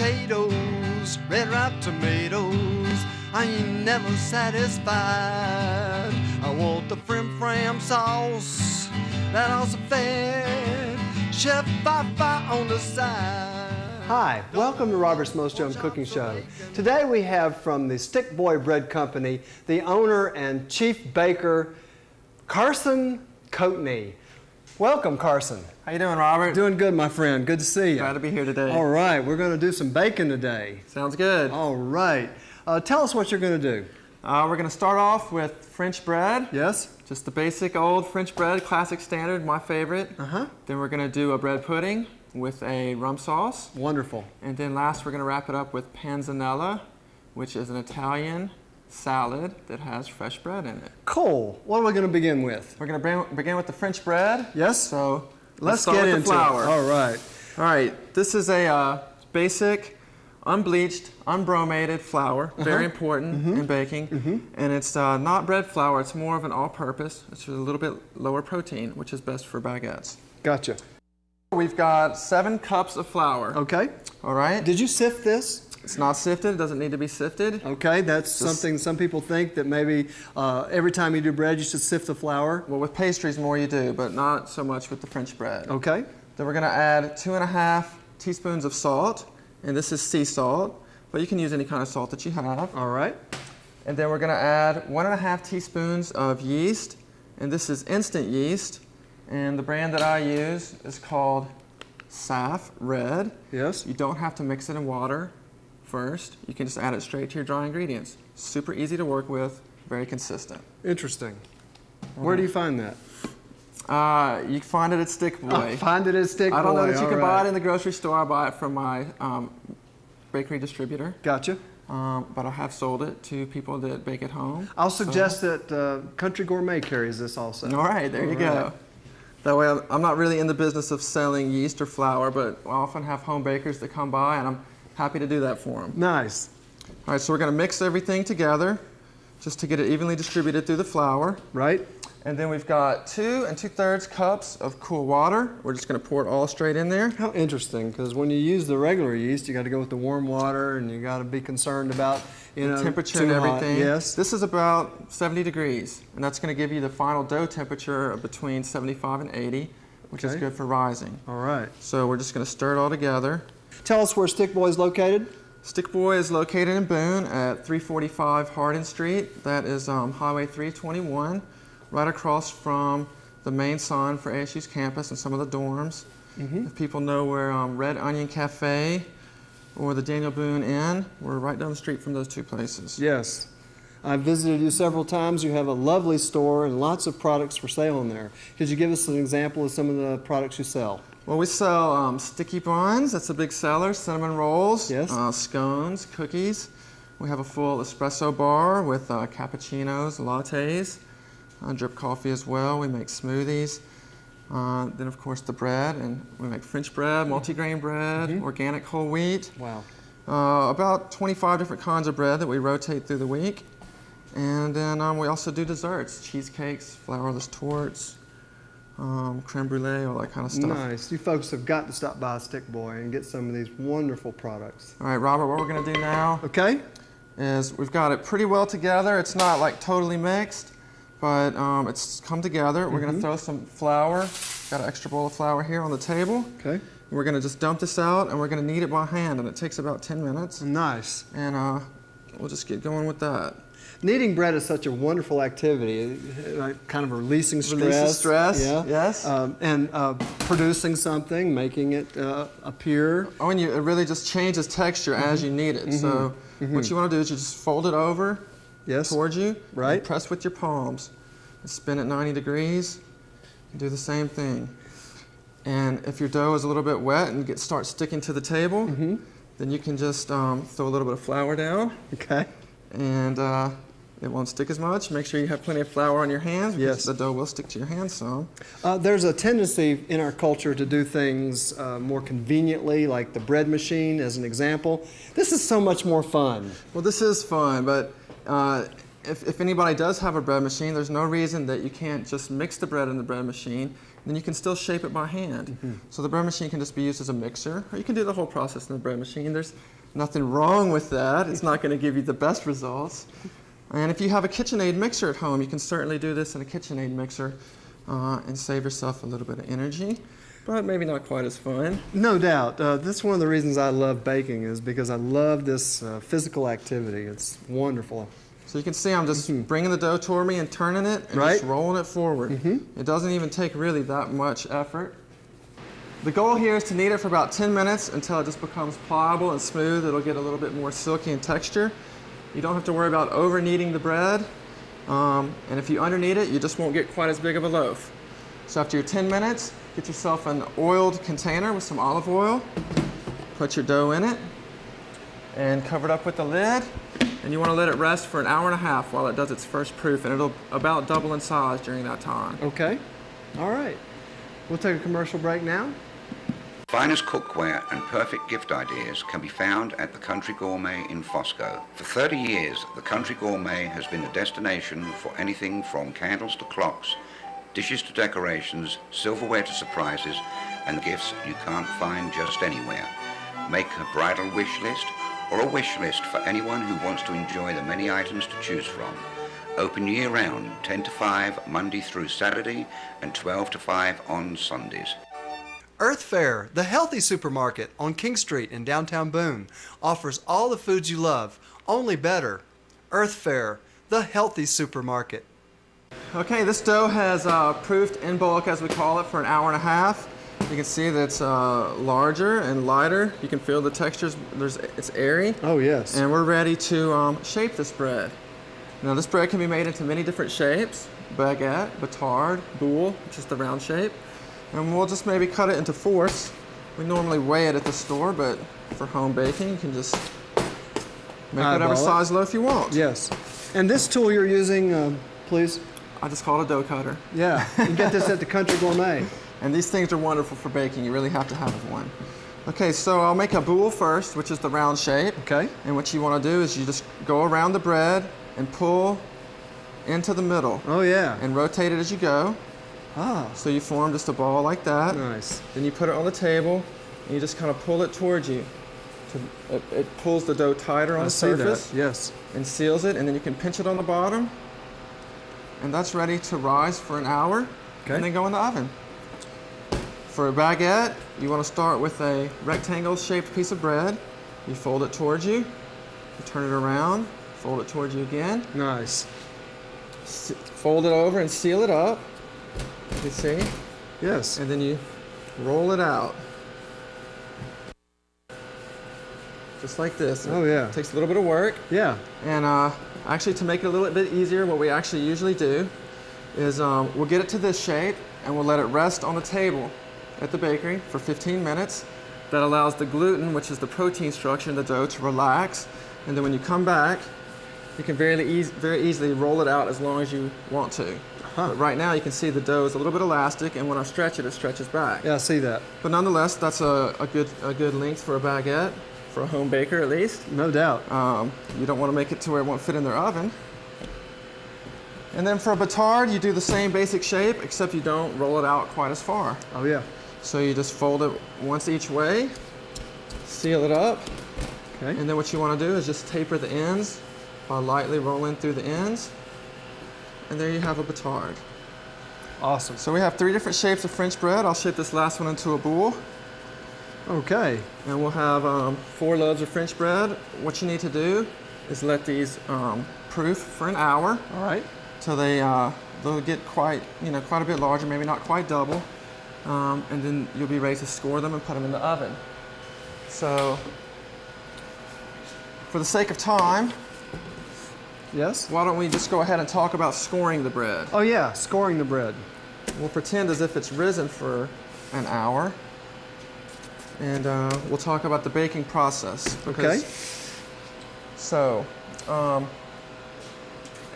potatoes, red ripe tomatoes. I ain't never satisfied. I want the frim-fram sauce, that also fed. Chef Fi-Fi on the side. Hi, welcome to Robert's Mostyum Cooking Show. Today we have from the Stick Boy Bread Company, the owner and chief baker, Carson Coatney. Welcome, Carson. How you doing, Robert? Doing good, my friend. Good to see you. Glad to be here today. All right, we're going to do some bacon today. Sounds good. All right. Tell us what you're going to do. We're going to start off with French bread. Yes. Just the basic old French bread, classic standard, my favorite. Uh-huh. Then we're going to do a bread pudding with a rum sauce. Wonderful. And then last we're going to wrap it up with Panzanella, which is an Italian salad that has fresh bread in it. Cool. What are we going to begin with? We're going to begin with the French bread. Yes. So let's start get with into the flour. it. All right. All right. This is a basic, unbleached, unbromated flour. Very important in baking. And it's not bread flour. It's more of an all-purpose. It's a little bit lower protein, which is best for baguettes. Gotcha. We've got 7 cups of flour. Okay. All right. Did you sift this? It's not sifted. It doesn't need to be sifted. Okay, that's something some people think that maybe every time you do bread you should sift the flour. Well, with pastries more you do, but not so much with the French bread. Okay. Then we're going to add 2½ teaspoons of salt, and this is sea salt, but you can use any kind of salt that you have. All right. And then we're going to add 1½ teaspoons of yeast, and this is instant yeast, and the brand that I use is called Saf Red. Yes. You don't have to mix it in water first. You can just add it straight to your dry ingredients. Super easy to work with, very consistent. Interesting. Where do you find that? You can find it at Stick Boy. Find it at Stick Boy. I don't know that you can buy it right. in the grocery store. I buy it from my bakery distributor. Gotcha. But I have sold it to people that bake at home. I'll suggest that Country Gourmet carries this also. All right, there you go. That way I'm not really in the business of selling yeast or flour, but I often have home bakers that come by, and I'm happy to do that for them. Nice. All right, so we're going to mix everything together just to get it evenly distributed through the flour. Right. And then we've got 2 2/3 cups of cool water. We're just going to pour it all straight in there. How interesting, because when you use the regular yeast, you got to go with the warm water, and you got to be concerned about The temperature and everything. Yes. This is about 70 degrees, and that's going to give you the final dough temperature of between 75 and 80, which is good for rising. All right. So we're just going to stir it all together. Tell us where Stick Boy is located. Stick Boy is located in Boone at 345 Hardin Street. That is Highway 321, right across from the main sign for ASU's campus and some of the dorms. If people know where Red Onion Cafe or the Daniel Boone Inn, we're right down the street from those 2 places. Yes. I've visited you several times. You have a lovely store and lots of products for sale in there. Could you give us an example of some of the products you sell? Well, we sell sticky buns. That's a big seller. Cinnamon rolls. Yes. Scones, cookies. We have a full espresso bar with cappuccinos, lattes, drip coffee as well. We make smoothies. Then, of course, the bread, and we make French bread, multigrain bread, organic whole wheat. Wow. About 25 different kinds of bread that we rotate through the week. And then we also do desserts, cheesecakes, flourless torts, creme brulee, all that kind of stuff. Nice. You folks have got to stop by Stick Boy and get some of these wonderful products. All right, Robert, what we're going to do now is we've got it pretty well together. It's not like totally mixed, but it's come together. We're going to throw some flour. Got an extra bowl of flour here on the table. Okay. We're going to just dump this out, and we're going to knead it by hand, and it takes about 10 minutes. Nice. And we'll just get going with that. Kneading bread is such a wonderful activity, kind of releasing stress. Releases stress, yeah. yes. And producing something, making it appear. Oh, and it really just changes texture as you knead it. So what you want to do is you just fold it over towards you, and press with your palms, and spin it 90 degrees, and do the same thing. And if your dough is a little bit wet and starts sticking to the table, then you can just throw a little bit of flour down. Okay. And it won't stick as much. Make sure you have plenty of flour on your hands, because the dough will stick to your hands some. There's a tendency in our culture to do things more conveniently, like the bread machine as an example. This is so much more fun. Well, this is fun, but if anybody does have a bread machine, there's no reason that you can't just mix the bread in the bread machine, then you can still shape it by hand. So the bread machine can just be used as a mixer, or you can do the whole process in the bread machine. There's nothing wrong with that. It's not going to give you the best results. And if you have a KitchenAid mixer at home, you can certainly do this in a KitchenAid mixer and save yourself a little bit of energy, but maybe not quite as fun. No doubt. That's one of the reasons I love baking, is because I love this physical activity. It's wonderful. So you can see I'm just bringing the dough toward me and turning it and just rolling it forward. It doesn't even take really that much effort. The goal here is to knead it for about 10 minutes until it just becomes pliable and smooth. It'll get a little bit more silky in texture. You don't have to worry about over kneading the bread. And if you under knead it, you just won't get quite as big of a loaf. So after your 10 minutes, get yourself an oiled container with some olive oil. Put your dough in it and cover it up with the lid. And you want to let it rest for an hour and a half while it does its first proof, and it'll about double in size during that time. Okay. All right. We'll take a commercial break now. Finest cookware and perfect gift ideas can be found at the Country Gourmet in Fosco. For 30 years, the Country Gourmet has been a destination for anything from candles to clocks, dishes to decorations, silverware to surprises, and gifts you can't find just anywhere. Make a bridal wish list or a wish list for anyone who wants to enjoy the many items to choose from. Open year-round, 10 to 5, Monday through Saturday, and 12 to 5 on Sundays. Earth Fare, the healthy supermarket on King Street in downtown Boone, offers all the foods you love, only better. Earth Fare, the healthy supermarket. Okay, this dough has proofed in bulk, as we call it, for an hour and a half. You can see that it's larger and lighter. You can feel the textures. It's airy. Oh, yes. And we're ready to shape this bread. Now, this bread can be made into many different shapes: baguette, batard, boule, which is the round shape. And we'll just maybe cut it into fourths. We normally weigh it at the store, but for home baking, you can just make whatever size loaf you want. Yes. And this tool you're using, please? I just call it a dough cutter. Yeah, you get this at the Country Gourmet. And these things are wonderful for baking. You really have to have one. Okay, so I'll make a boule first, which is the round shape. Okay. And what you want to do is you just go around the bread and pull into the middle. Oh, yeah. And rotate it as you go. Ah. So you form just a ball like that. Nice. Then you put it on the table, and you just kind of pull it towards you. It pulls the dough tighter on the surface. That. Yes. And seals it, and then you can pinch it on the bottom. And that's ready to rise for an hour. Okay. And then go in the oven. For a baguette, you want to start with a rectangle-shaped piece of bread. You fold it towards you. You turn it around. Fold it towards you again. Nice. Fold it over and seal it up. You see? Yes. And then you roll it out. Just like this. Oh, yeah. It takes a little bit of work. Yeah. And actually, to make it a little bit easier, what we actually usually do is we'll get it to this shape, and we'll let it rest on the table at the bakery for 15 minutes. That allows the gluten, which is the protein structure in the dough, to relax. And then when you come back, you can very easily roll it out as long as you want to. But right now, you can see the dough is a little bit elastic, and when I stretch it, it stretches back. Yeah, I see that. But nonetheless, that's a good length for a baguette, for a home baker at least. No doubt. You don't want to make it to where it won't fit in their oven. And then for a batard, you do the same basic shape, except you don't roll it out quite as far. Oh, yeah. So you just fold it once each way, seal it up, okay. And then what you want to do is just taper the ends by lightly rolling through the ends, and there you have a batard. Awesome. So we have 3 different shapes of French bread. I'll shape this last one into a boule. Okay. And we'll have 4 loaves of French bread. What you need to do is let these proof for an hour. All right. So they'll get quite a bit larger, maybe not quite double. And then you'll be ready to score them and put them in the oven. So, for the sake of time, yes, why don't we just go ahead and talk about scoring the bread? Oh yeah, scoring the bread. We'll pretend as if it's risen for an hour, and we'll talk about the baking process. Okay. So,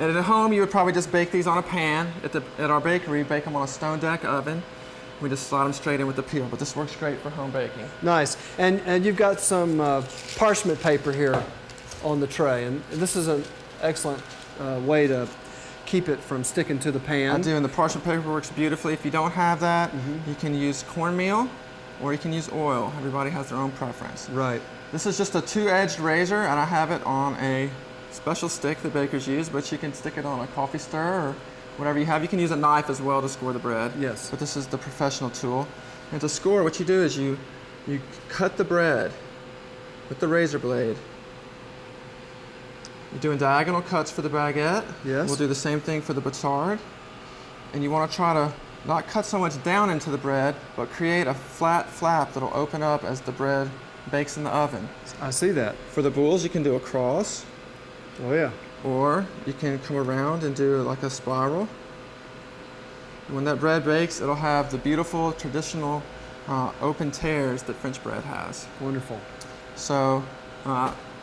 at home, you would probably just bake these on a pan. At our bakery, bake them on a stone deck oven. We just slide them straight in with the peel, but this works great for home baking. Nice. And you've got some parchment paper here on the tray, and this is an excellent way to keep it from sticking to the pan. I do, and the parchment paper works beautifully. If you don't have that, you can use cornmeal or you can use oil. Everybody has their own preference. Right. This is just a two-edged razor, and I have it on a special stick that bakers use, but you can stick it on a coffee stirrer or whatever you have. You can use a knife as well to score the bread. Yes. But this is the professional tool. And to score, what you do is you cut the bread with the razor blade. You're doing diagonal cuts for the baguette. Yes. We'll do the same thing for the batard. And you want to try to not cut so much down into the bread, but create a flat flap that'll open up as the bread bakes in the oven. I see that. For the boules, you can do a cross. Oh yeah. Or you can come around and do like a spiral. When that bread bakes, it'll have the beautiful traditional open tears that French bread has. Wonderful. So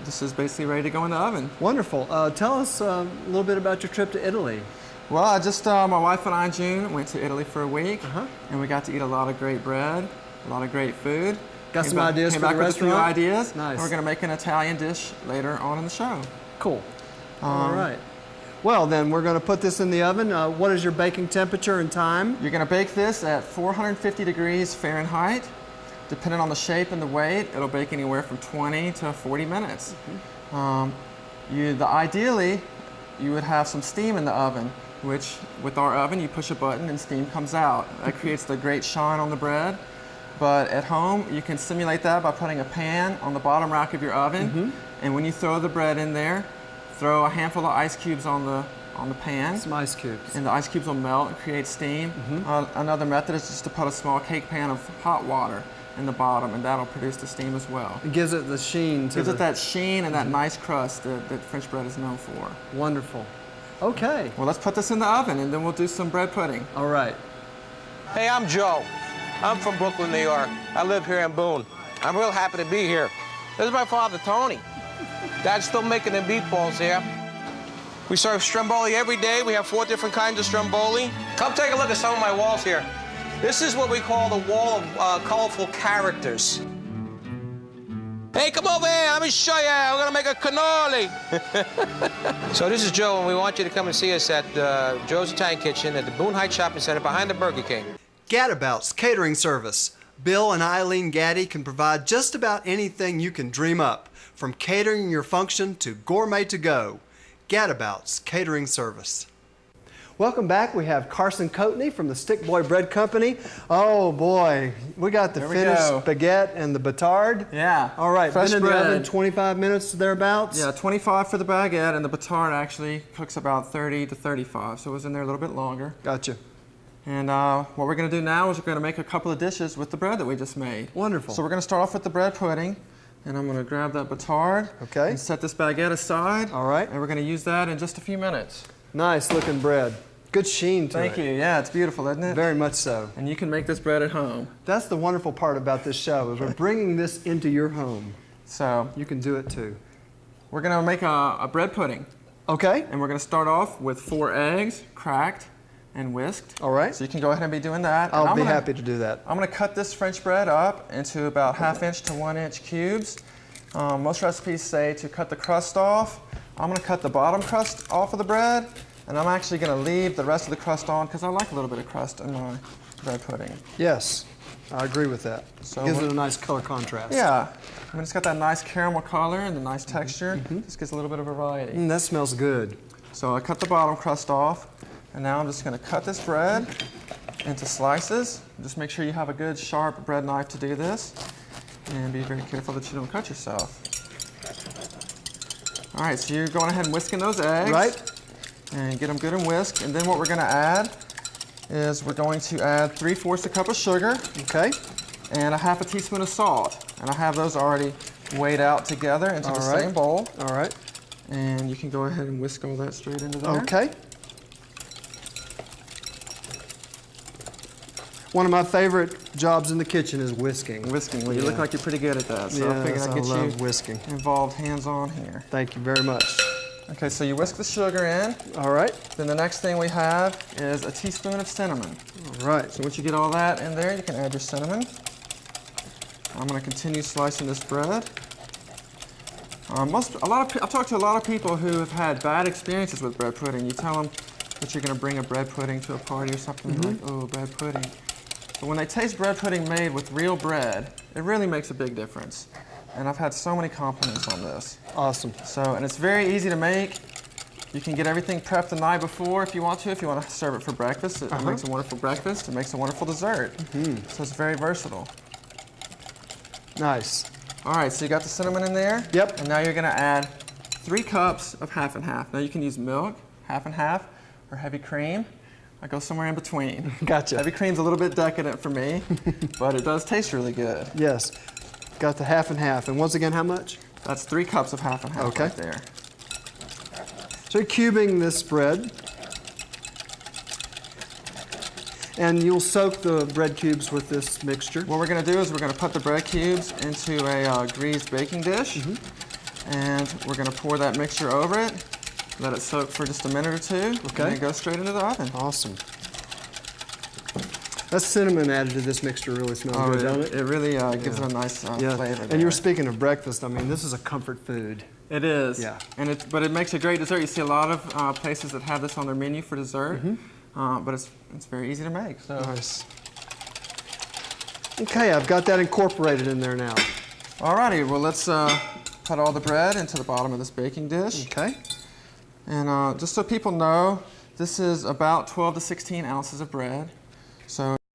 this is basically ready to go in the oven. Wonderful. Tell us a little bit about your trip to Italy. Well, my wife and I in June went to Italy for a week, and we got to eat a lot of great bread, a lot of great food. Got some ideas for the restaurant? Came back with a few ideas. Nice. And we're going to make an Italian dish later on in the show. Cool. All right. Well, then we're going to put this in the oven. What is your baking temperature and time? You're going to bake this at 450 degrees Fahrenheit. Depending on the shape and the weight, it'll bake anywhere from 20 to 40 minutes. Ideally, you would have some steam in the oven, which with our oven, you push a button and steam comes out. That creates the great shine on the bread. But at home, you can simulate that by putting a pan on the bottom rack of your oven. And when you throw the bread in there, throw a handful of ice cubes on the pan. Some ice cubes. And the ice cubes will melt and create steam. Another method is just to put a small cake pan of hot water in the bottom, and that'll produce the steam as well. It gives it the sheen. Gives it that sheen and that nice crust that French bread is known for. Wonderful. Okay. Well, let's put this in the oven, and then we'll do some bread pudding. All right. Hey, I'm Joe. I'm from Brooklyn, New York. I live here in Boone. I'm real happy to be here. This is my father, Tony. Dad's still making the meatballs here. We serve stromboli every day. We have 4 different kinds of stromboli. Come take a look at some of my walls here. This is what we call the wall of colorful characters. Hey, come over here. Let me show you. We're going to make a cannoli. So this is Joe, and we want you to come and see us at Joe's Italian Kitchen at the Boone Heights Shopping Center behind the Burger King. Gadabout's Catering Service. Bill and Eileen Gaddy can provide just about anything you can dream up, from catering your function to gourmet to go. Gadabout's Catering Service. Welcome back. We have Carson Coatney from the Stick Boy Bread Company. Oh boy, we got the finished baguette and the batard. Yeah. All right, fresh been in bread. the oven 25 minutes thereabouts? Yeah, 25 for the baguette, and the batard actually cooks about 30 to 35, so it was in there a little bit longer. Gotcha. And what we're going to do now is we're going to make a couple of dishes with the bread that we just made. Wonderful. So we're going to start off with the bread pudding, and I'm going to grab that batard and set this baguette aside. All right. And we're going to use that in just a few minutes. Nice looking bread. Good sheen to it. Thank you. Yeah, it's beautiful, isn't it? Very much so. And you can make this bread at home. That's the wonderful part about this show, is we're bringing this into your home. So you can do it too. We're going to make a bread pudding. Okay. And we're going to start off with 4 eggs, cracked and whisked. All right. So you can go ahead and be doing that. I'll be happy to do that. I'm going to cut this French bread up into about 1/2 inch to 1 inch cubes. Most recipes say to cut the crust off. I'm going to cut the bottom crust off of the bread, and I'm actually going to leave the rest of the crust on because I like a little bit of crust in my bread pudding. Yes, I agree with that. So gives it a nice color contrast. Yeah. I mean, it's got that nice caramel color and the nice texture. Just gives a little bit of variety. That smells good. So I cut the bottom crust off, and now I'm just going to cut this bread into slices. Just make sure you have a good sharp bread knife to do this, and be very careful that you don't cut yourself. All right, so you're going ahead and whisking those eggs. Right. And get them good and whisked. And then what we're going to add is we're going to add 3/4 cup of sugar. Okay. And a 1/2 teaspoon of salt. And I have those already weighed out together into the same bowl. All right. And you can go ahead and whisk all that straight into there. Okay. One of my favorite jobs in the kitchen is whisking. Whisking. Well, you look like you're pretty good at that. So I figured I'd get you whisking. involved hands-on here. Thank you very much. Okay, so you whisk the sugar in. All right. Then the next thing we have is a teaspoon of cinnamon. All right. So once you get all that in there, you can add your cinnamon. I'm going to continue slicing this bread. I've talked to a lot of people who have had bad experiences with bread pudding. You tell them that you're going to bring a bread pudding to a party or something, they're like, oh, bread pudding. But when they taste bread pudding made with real bread, it really makes a big difference. And I've had so many compliments on this. Awesome. And it's very easy to make. You can get everything prepped the night before if you want to serve it for breakfast. It makes a wonderful breakfast. It makes a wonderful dessert. So it's very versatile. Nice. All right, so you got the cinnamon in there? Yep. And now you're gonna add 3 cups of half and half. Now you can use milk, half and half, or heavy cream. I go somewhere in between. Gotcha. Heavy cream's a little bit decadent for me, but it does taste really good. Yes. Got the half and half. And once again, how much? That's 3 cups of half and half right there. So you're cubing this bread. And you'll soak the bread cubes with this mixture. What we're going to do is we're going to put the bread cubes into a greased baking dish, and we're going to pour that mixture over it, let it soak for just a minute or 2, and then go straight into the oven. Awesome. That cinnamon added to this mixture really smells good, don't it? It really gives it a nice flavor there. And you were speaking of breakfast. I mean, this is a comfort food. It is. Yeah. But it makes a great dessert. You see a lot of places that have this on their menu for dessert. But it's very easy to make. So. Nice. Okay, I've got that incorporated in there now. Alrighty, well let's put all the bread into the bottom of this baking dish. Okay. And just so people know, this is about 12 to 16 ounces of bread. So